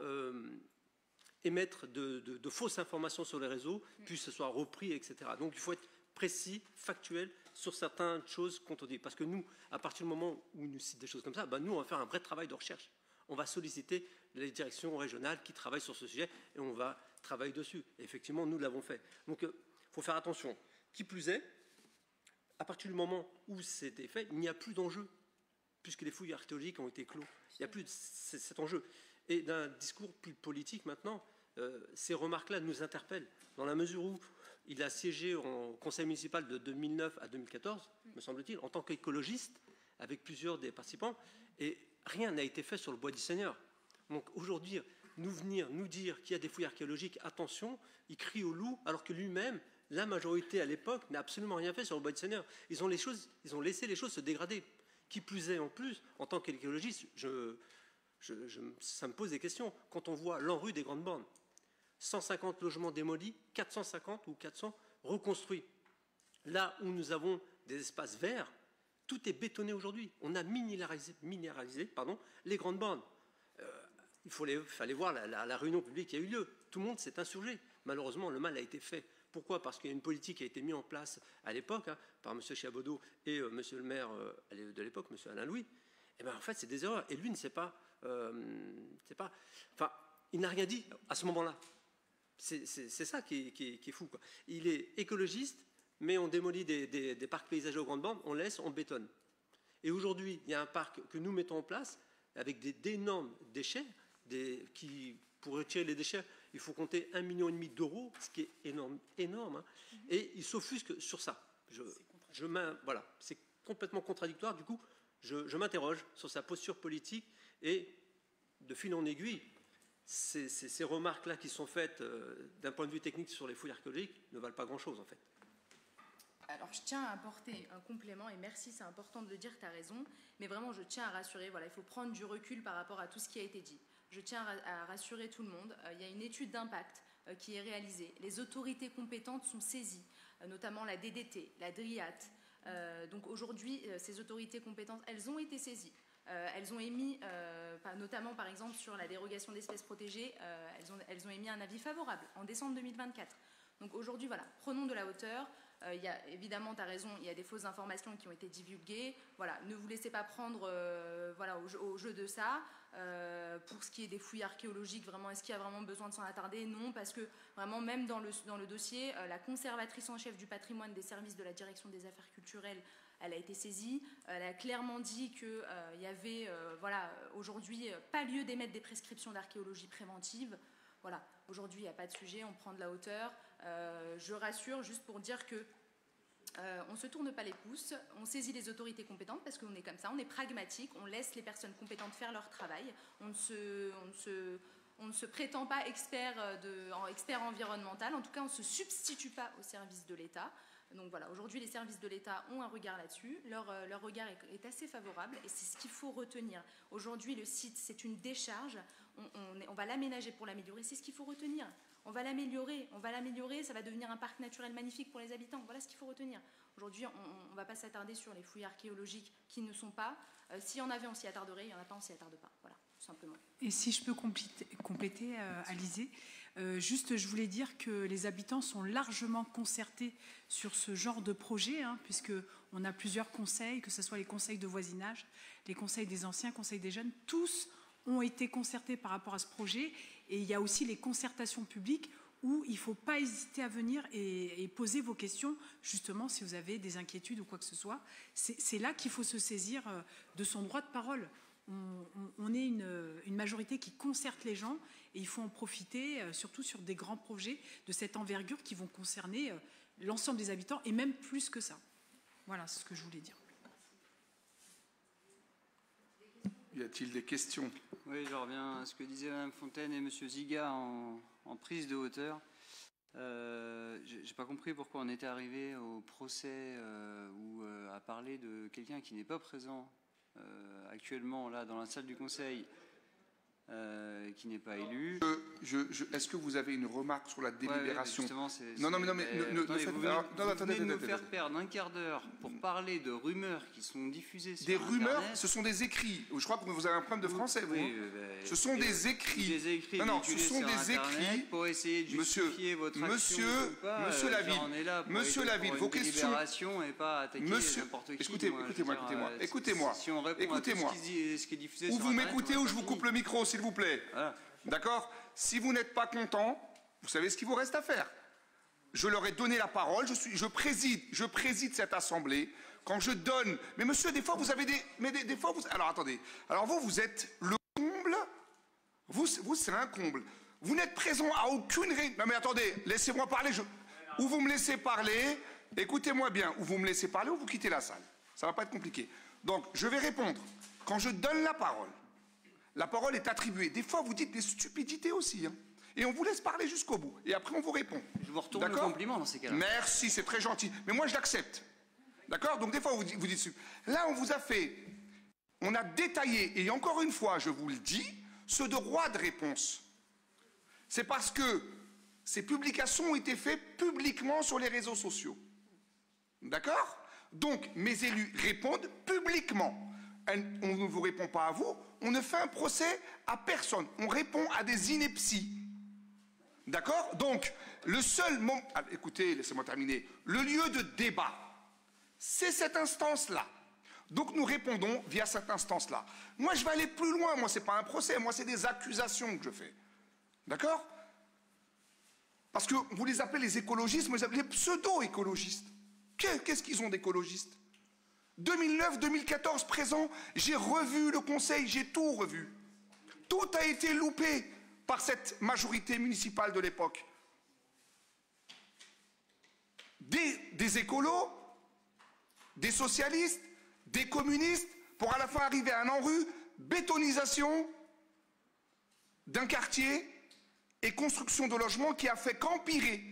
J: émettre de fausses informations sur les réseaux, puis ce soit repris, etc. Donc il faut être précis, factuel sur certaines choses qu'on dit. Parce que nous, à partir du moment où nous cite des choses comme ça, nous, on va faire un vrai travail de recherche. on va solliciter les directions régionales qui travaillent sur ce sujet et on va travailler dessus. Et effectivement, nous l'avons fait. Donc, il faut faire attention. Qui plus est, à partir du moment où c'était fait, il n'y a plus d'enjeu, puisque les fouilles archéologiques ont été clos. Il n'y a plus de cet enjeu. Et d'un discours plus politique maintenant, ces remarques-là nous interpellent, dans la mesure où il a siégé au conseil municipal de 2009 à 2014, me semble-t-il, en tant qu'écologiste, avec plusieurs des participants, et rien n'a été fait sur le bois du Seigneur. Donc aujourd'hui, venir nous dire qu'il y a des fouilles archéologiques, attention, il crie au loup, alors que lui-même, la majorité à l'époque, n'a absolument rien fait sur le bois du Seigneur. Ils ont laissé les choses se dégrader. Qui plus est, en plus, en tant qu'écologiste, ça me pose des questions. Quand on voit l'ANRU des Grandes Bornes, 150 logements démolis, 450 ou 400 reconstruits. Là où nous avons des espaces verts, tout est bétonné aujourd'hui. On a minéralisé les Grandes Bornes. Il fallait voir la réunion publique qui a eu lieu. Tout le monde s'est insurgé. Malheureusement, le mal a été fait. Pourquoi? Parce qu'il y a une politique qui a été mise en place à l'époque par M. Chiabodo et M. le maire de l'époque, M. Alain Louis. Et bien, en fait, c'est des erreurs. Et lui ne sait pas. Enfin, il n'a rien dit à ce moment-là. C'est ça qui est fou, quoi. Il est écologiste, mais on démolit des parcs paysagers aux Grandes Bornes, on laisse, on bétonne. Et aujourd'hui, il y a un parc que nous mettons en place avec d'énormes déchets, pour retirer les déchets, il faut compter 1,5 million d'euros, ce qui est énorme, hein. Et il s'offusque sur ça. Voilà, c'est complètement contradictoire. Du coup, je m'interroge sur sa posture politique et, de fil en aiguille, ces remarques-là qui sont faites d'un point de vue technique sur les fouilles archéologiques ne valent pas grand-chose, en fait.
F: Alors, je tiens à apporter un complément, et merci, c'est important de le dire, tu as raison, mais vraiment, je tiens à rassurer, voilà, il faut prendre du recul par rapport à tout ce qui a été dit. Je tiens à rassurer tout le monde, il y a une étude d'impact qui est réalisée, les autorités compétentes sont saisies, notamment la DDT, la DRIAT. Donc aujourd'hui, ces autorités compétentes, elles ont été saisies. Elles ont émis, notamment par exemple sur la dérogation d'espèces protégées, elles ont émis un avis favorable en décembre 2024. Donc aujourd'hui, voilà, prenons de la hauteur. Il y a, évidemment, tu as raison, il y a des fausses informations qui ont été divulguées. Voilà, ne vous laissez pas prendre au jeu de ça. Pour ce qui est des fouilles archéologiques, vraiment, est-ce qu'il y a vraiment besoin de s'en attarder? Non, parce que vraiment, même dans le dossier, la conservatrice en chef du patrimoine des services de la direction des affaires culturelles, elle a été saisie. Elle a clairement dit qu'il y avait, aujourd'hui, pas lieu d'émettre des prescriptions d'archéologie préventive. Voilà, aujourd'hui, il n'y a pas de sujet, on prend de la hauteur. Je rassure juste pour dire que on ne se tourne pas les pouces, on saisit les autorités compétentes parce qu'on est comme ça, on est pragmatique, on laisse les personnes compétentes faire leur travail, on ne se prétend pas expert environnemental, en tout cas on ne se substitue pas aux services de l'État. Donc voilà, aujourd'hui les services de l'État ont un regard là-dessus, leur regard est assez favorable et c'est ce qu'il faut retenir. Aujourd'hui le site c'est une décharge, on va l'aménager pour l'améliorer, c'est ce qu'il faut retenir. On va l'améliorer, ça va devenir un parc naturel magnifique pour les habitants. Voilà ce qu'il faut retenir. Aujourd'hui, on ne va pas s'attarder sur les fouilles archéologiques qui ne sont pas. S'il y en avait, on s'y attarderait. Il n'y en a pas, on ne s'y attarde pas. Voilà, tout simplement.
K: Et si je peux compléter, Alizée, juste, je voulais dire que les habitants sont largement concertés sur ce genre de projet, puisqu'on a plusieurs conseils, que ce soit les conseils de voisinage, les conseils des anciens, conseils des jeunes, tous ont été concertés par rapport à ce projet. Et il y a aussi les concertations publiques où il ne faut pas hésiter à venir et poser vos questions, justement, si vous avez des inquiétudes ou quoi que ce soit. C'est là qu'il faut se saisir de son droit de parole. On est une majorité qui concerte les gens et il faut en profiter, surtout sur des grands projets de cette envergure qui vont concerner l'ensemble des habitants et même plus que ça. Voilà, c'est ce que je voulais dire.
G: Y a-t-il des questions?
H: Oui, je reviens à ce que disaient Mme Fontaine et M. Ziga en prise de hauteur. Je n'ai pas compris pourquoi on était arrivé au procès ou à parler de quelqu'un qui n'est pas présent actuellement là dans la salle du Conseil. qui n'est pas élu.
G: Est-ce que vous avez une remarque sur la délibération?
H: Non, mais vous venez de me faire perdre un quart d'heure pour parler de rumeurs qui sont diffusées sur Internet.
G: Des rumeurs, ce sont des écrits. Je crois que vous avez un problème de français, vous. Ce sont des écrits.
H: Des écrits.
G: Non, ce sont des écrits.
H: Pour essayer de justifier votre action.
G: Monsieur Laville, vos questions.
H: Et pas attaquer n'importe qui.
G: Écoutez-moi.
H: Si on répond à tout ce qui est diffusé sur Internet.
G: Ou vous m'écoutez ou je vous coupe le micro, s'il vous plaît. Voilà. D'accord? Si vous n'êtes pas content, vous savez ce qu'il vous reste à faire. Je leur ai donné la parole, je préside cette assemblée. Quand je donne... Mais monsieur, des fois, vous avez des... Mais des fois, vous... Alors, attendez. Alors, vous êtes le comble. Vous c'est un comble. Vous n'êtes présent à aucune réunion... Non, mais attendez, laissez-moi parler. Ou vous me laissez parler, écoutez-moi bien, ou vous me laissez parler ou vous quittez la salle. Ça ne va pas être compliqué. Donc, je vais répondre. Quand je donne la parole est attribuée. Des fois, vous dites des stupidités aussi. Hein. Et on vous laisse parler jusqu'au bout. Et après, on vous répond.
H: Je vous retourne le compliment dans ces cas-là.
G: Merci, c'est très gentil. Mais moi, je l'accepte. D'accord? Donc, des fois, vous dites... Là, on vous a fait... On a détaillé, et encore une fois, je vous le dis, ce droit de réponse. C'est parce que ces publications ont été faites publiquement sur les réseaux sociaux. D'accord? Donc, mes élus répondent publiquement. On ne vous répond pas à vous, on ne fait un procès à personne. On répond à des inepties. D'accord? Donc, le seul moment... Ah, écoutez, laissez-moi terminer. Le lieu de débat, c'est cette instance-là. Donc, nous répondons via cette instance-là. Moi, je vais aller plus loin. Moi, ce n'est pas un procès. Moi, c'est des accusations que je fais. D'accord? Parce que vous les appelez les écologistes, mais vous appelez les pseudo-écologistes. Qu'est-ce qu'ils ont d'écologistes? 2009, 2014, présent, j'ai revu le conseil, j'ai tout revu. Tout a été loupé par cette majorité municipale de l'époque. Des écolos, des socialistes, des communistes, pour à la fin arriver à un ANRU, bétonisation d'un quartier et construction de logements qui a fait qu'empirer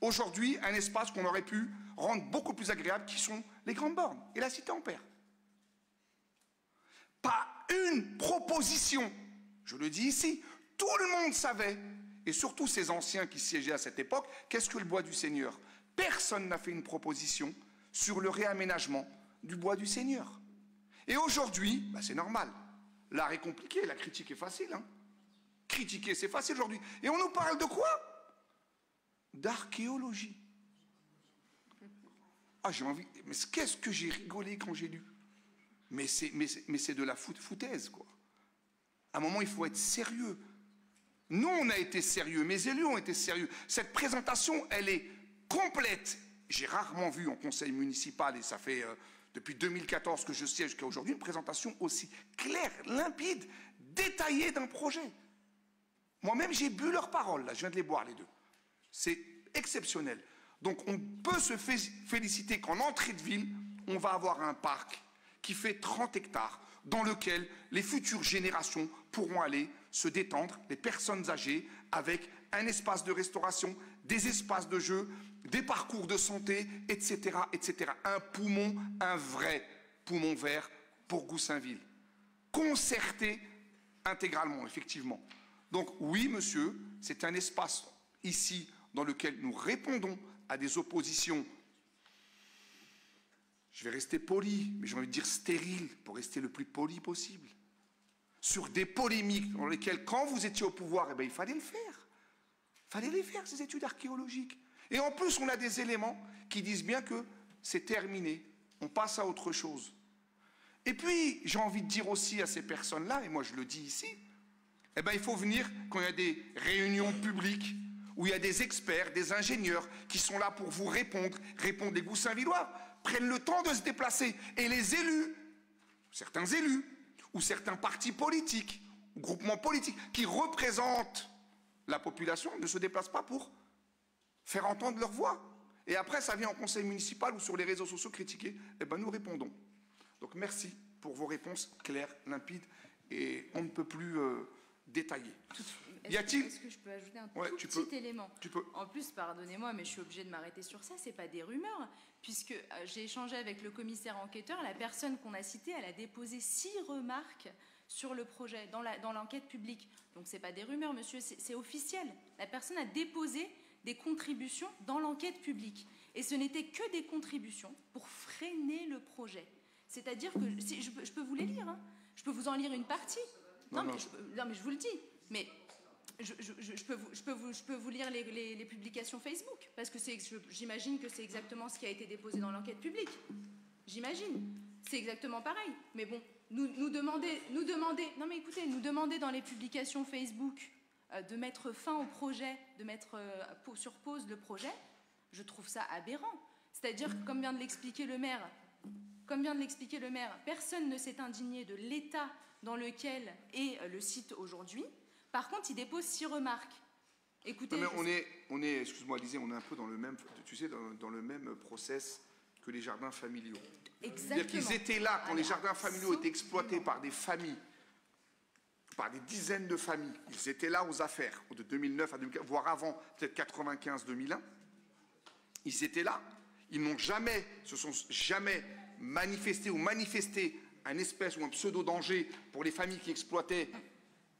G: aujourd'hui un espace qu'on aurait pu rendre beaucoup plus agréable, qui sont les grandes bornes et la cité Ampère. Pas une proposition, je le dis ici, tout le monde savait, et surtout ces anciens qui siégeaient à cette époque, qu'est-ce que le bois du Seigneur? Personne n'a fait une proposition sur le réaménagement du bois du Seigneur. Et aujourd'hui, bah c'est normal, l'art est compliqué, la critique est facile. Hein. Critiquer, c'est facile aujourd'hui. Et on nous parle de quoi? D'archéologie. Ah, j'ai envie... Mais qu'est-ce que j'ai rigolé quand j'ai lu? Mais c'est de la foutaise, quoi. À un moment, il faut être sérieux. Nous, on a été sérieux. Mes élus ont été sérieux. Cette présentation, elle est complète. J'ai rarement vu en conseil municipal, et ça fait depuis 2014 que je siège jusqu'à aujourd'hui, une présentation aussi claire, limpide, détaillée d'un projet. Moi-même, j'ai bu leurs paroles, là. Je viens de les boire, les deux. C'est exceptionnel. Donc, on peut se féliciter qu'en entrée de ville, on va avoir un parc qui fait 30 hectares, dans lequel les futures générations pourront aller se détendre, les personnes âgées, avec un espace de restauration, des espaces de jeu, des parcours de santé, etc., etc. Un poumon, un vrai poumon vert pour Goussainville. Concerté intégralement, effectivement. Donc, oui, monsieur, c'est un espace ici dans lequel nous répondons à des oppositions, je vais rester poli, mais j'ai envie de dire stérile, pour rester le plus poli possible, sur des polémiques dans lesquelles, quand vous étiez au pouvoir, eh bien, il fallait le faire. Il fallait les faire, ces études archéologiques. Et en plus, on a des éléments qui disent bien que c'est terminé, on passe à autre chose. Et puis, j'ai envie de dire aussi à ces personnes-là, et moi je le dis ici, eh bien, il faut venir quand il y a des réunions publiques, où il y a des experts, des ingénieurs qui sont là pour vous répondre. Les Goussainvillois prennent le temps de se déplacer. Et les élus, certains élus, ou certains partis politiques, ou groupements politiques, qui représentent la population, ne se déplacent pas pour faire entendre leur voix. Et après, ça vient en conseil municipal ou sur les réseaux sociaux critiquer. Eh bien, nous répondons. Donc, merci pour vos réponses claires, limpides, et on ne peut plus détailler.
F: Est-ce que je peux ajouter un tout petit élément?
G: Tu peux.
F: En plus, pardonnez-moi, mais je suis obligée de m'arrêter sur ça, c'est pas des rumeurs, puisque j'ai échangé avec le commissaire enquêteur, la personne qu'on a citée, elle a déposé 6 remarques sur le projet, dans l'enquête publique. Donc ce n'est pas des rumeurs, monsieur, c'est officiel. La personne a déposé des contributions dans l'enquête publique. Et ce n'était que des contributions pour freiner le projet. C'est-à-dire que, si, je peux vous les lire, hein. Je peux vous en lire une partie. Non, mais je vous le dis. Mais je peux vous lire les publications Facebook, parce que j'imagine que c'est exactement ce qui a été déposé dans l'enquête publique. J'imagine. C'est exactement pareil. Mais bon, nous demander dans les publications Facebook de mettre fin au projet, de mettre sur pause le projet, je trouve ça aberrant. C'est-à-dire que, comme vient de l'expliquer le maire, personne ne s'est indigné de l'état dans lequel est le site aujourd'hui. Par contre, il dépose 6 remarques. Écoutez,
G: non, mais on est, excuse-moi, Alizée, on est un peu dans le même, tu sais, dans le même process que les jardins familiaux.
F: Exactement.
G: C'est-à-dire qu'ils étaient là quand les jardins familiaux étaient exploités par des familles, par des dizaines de familles. Ils étaient là aux affaires, de 2009 à 2015, voire avant, peut-être 95-2001. Ils étaient là. Ils n'ont jamais, se sont jamais manifesté un espèce ou un pseudo-danger pour les familles qui exploitaient.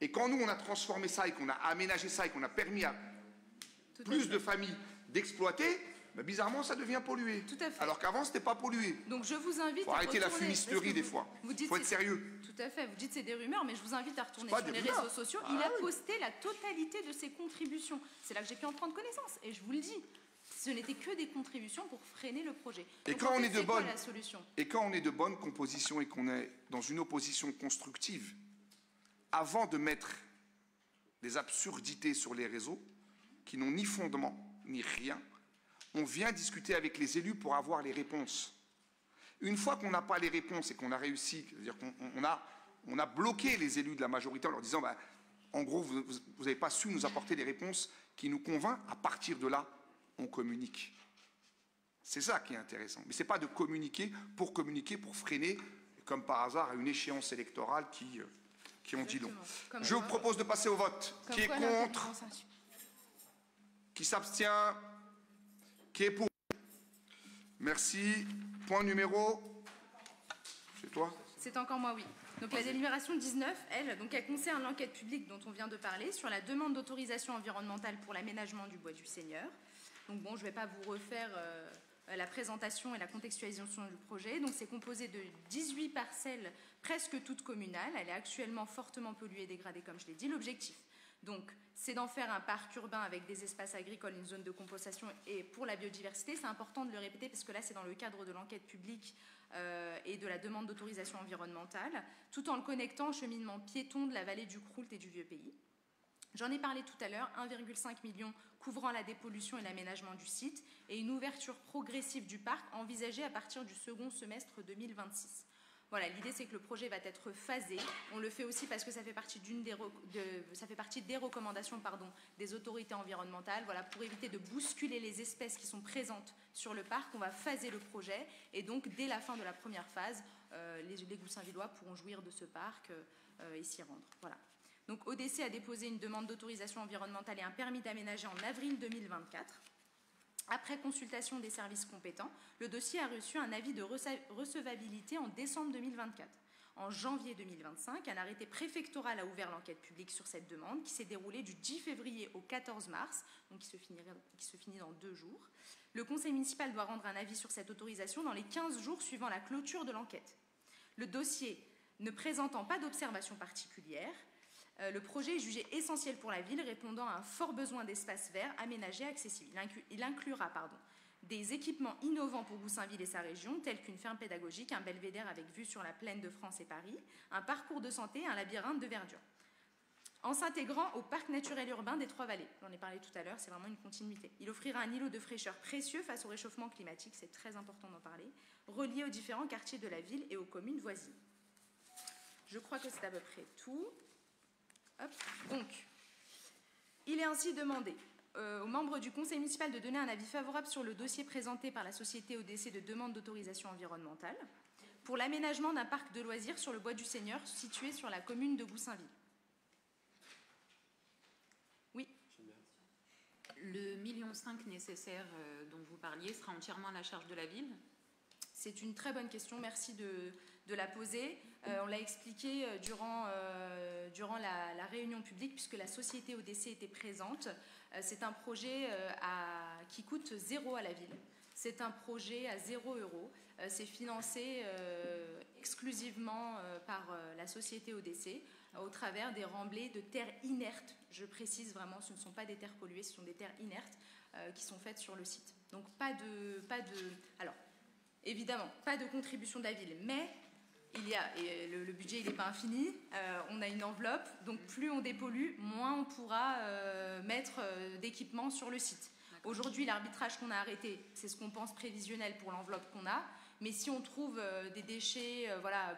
G: Et quand nous, on a transformé ça et qu'on a aménagé ça et qu'on a permis à plus de familles d'exploiter, ben bizarrement, ça devient pollué.
F: Tout à fait.
G: Alors qu'avant, c'était pas pollué.
F: Donc je vous invite à
G: arrêter la fumisterie des fois. Il faut être sérieux.
F: Tout à fait. Vous dites c'est des rumeurs, mais je vous invite à retourner sur les réseaux sociaux. Il a posté la totalité de ses contributions. C'est là que j'ai pu en prendre connaissance. Et je vous le dis, ce n'était que des contributions pour freiner le projet.
G: Et
F: donc,
G: quand on est de bonne,
F: la solution ?
G: Et quand on est de bonne composition et qu'on est dans une opposition constructive, avant de mettre des absurdités sur les réseaux qui n'ont ni fondement ni rien, on vient discuter avec les élus pour avoir les réponses. Une fois qu'on n'a pas les réponses et qu'on a réussi, c'est-à-dire qu'on a bloqué les élus de la majorité en leur disant bah, en gros, vous n'avez pas su nous apporter des réponses qui nous convainquent, à partir de là, on communique. C'est ça qui est intéressant. Mais ce n'est pas de communiquer, pour freiner, comme par hasard, à une échéance électorale qui ont dit non. Je vous propose de passer au vote. Qui est contre ? Qui s'abstient ? Qui est pour ? Merci. Point numéro. C'est toi ?
F: C'est encore moi, oui. Donc la délibération 19, elle concerne l'enquête publique dont on vient de parler sur la demande d'autorisation environnementale pour l'aménagement du bois du Seigneur. Donc bon, je ne vais pas vous refaire la présentation et la contextualisation du projet. Donc c'est composé de 18 parcelles, presque toutes communales. Elle est actuellement fortement polluée et dégradée, comme je l'ai dit. L'objectif, donc, c'est d'en faire un parc urbain avec des espaces agricoles, une zone de compostation et pour la biodiversité. C'est important de le répéter parce que là, c'est dans le cadre de l'enquête publique et de la demande d'autorisation environnementale, tout en le connectant au cheminement piéton de la vallée du Croult et du Vieux-Pays. J'en ai parlé tout à l'heure, 1,5 million couvrant la dépollution et l'aménagement du site et une ouverture progressive du parc envisagée à partir du second semestre 2026. Voilà, l'idée c'est que le projet va être phasé. On le fait aussi parce que ça fait partie des recommandations des autorités environnementales. Voilà, pour éviter de bousculer les espèces qui sont présentes sur le parc, on va phaser le projet. Et donc, dès la fin de la première phase, les Goussainvillois pourront jouir de ce parc et s'y rendre. Voilà. Donc, ODC a déposé une demande d'autorisation environnementale et un permis d'aménager en avril 2024. Après consultation des services compétents, le dossier a reçu un avis de recevabilité en décembre 2024. En janvier 2025, un arrêté préfectoral a ouvert l'enquête publique sur cette demande qui s'est déroulée du 10 février au 14 mars, donc qui se finit dans 2 jours. Le conseil municipal doit rendre un avis sur cette autorisation dans les 15 jours suivant la clôture de l'enquête. Le dossier ne présentant pas d'observation particulière, le projet est jugé essentiel pour la ville, répondant à un fort besoin d'espaces verts aménagés et accessibles. Il inclura des équipements innovants pour Goussainville et sa région, tels qu'une ferme pédagogique, un belvédère avec vue sur la plaine de France et Paris, un parcours de santé et un labyrinthe de verdure. En s'intégrant au parc naturel urbain des Trois-Vallées, j'en ai parlé tout à l'heure, c'est vraiment une continuité. Il offrira un îlot de fraîcheur précieux face au réchauffement climatique, c'est très important d'en parler, relié aux différents quartiers de la ville et aux communes voisines. Je crois que c'est à peu près tout. Hop. Donc, il est ainsi demandé aux membres du conseil municipal de donner un avis favorable sur le dossier présenté par la société ODC de demande d'autorisation environnementale pour l'aménagement d'un parc de loisirs sur le bois du Seigneur situé sur la commune de Goussainville. Oui.
L: Le 1,5 million nécessaire dont vous parliez sera entièrement à la charge de la ville ?
F: C'est une très bonne question, merci de la poser. On l'a expliqué durant la réunion publique, puisque la société ODC était présente. C'est un projet qui coûte 0 à la ville. C'est un projet à 0 €. C'est financé exclusivement par la société ODC au travers des remblais de terres inertes. Je précise vraiment, ce ne sont pas des terres polluées, ce sont des terres inertes qui sont faites sur le site. Donc alors, évidemment, pas de contribution de la ville, mais le budget il n'est pas infini, on a une enveloppe, donc plus on dépollue, moins on pourra mettre d'équipements sur le site. Aujourd'hui, l'arbitrage qu'on a arrêté, c'est ce qu'on pense prévisionnel pour l'enveloppe qu'on a, mais si on trouve des déchets,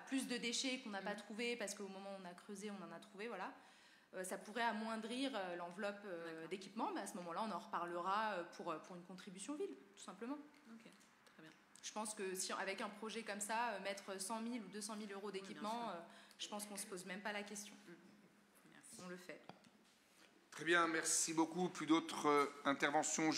F: plus de déchets qu'on n'a pas trouvé parce qu'au moment où on a creusé, on en a trouvé, ça pourrait amoindrir l'enveloppe d'équipement. À ce moment-là, on en reparlera pour une contribution ville, tout simplement.
L: Ok, très bien.
F: Je pense que si avec un projet comme ça, mettre 100 000 ou 200 000 € d'équipement, je pense qu'on ne se pose même pas la question. On le fait.
G: Très bien, merci beaucoup. Plus d'autres interventions.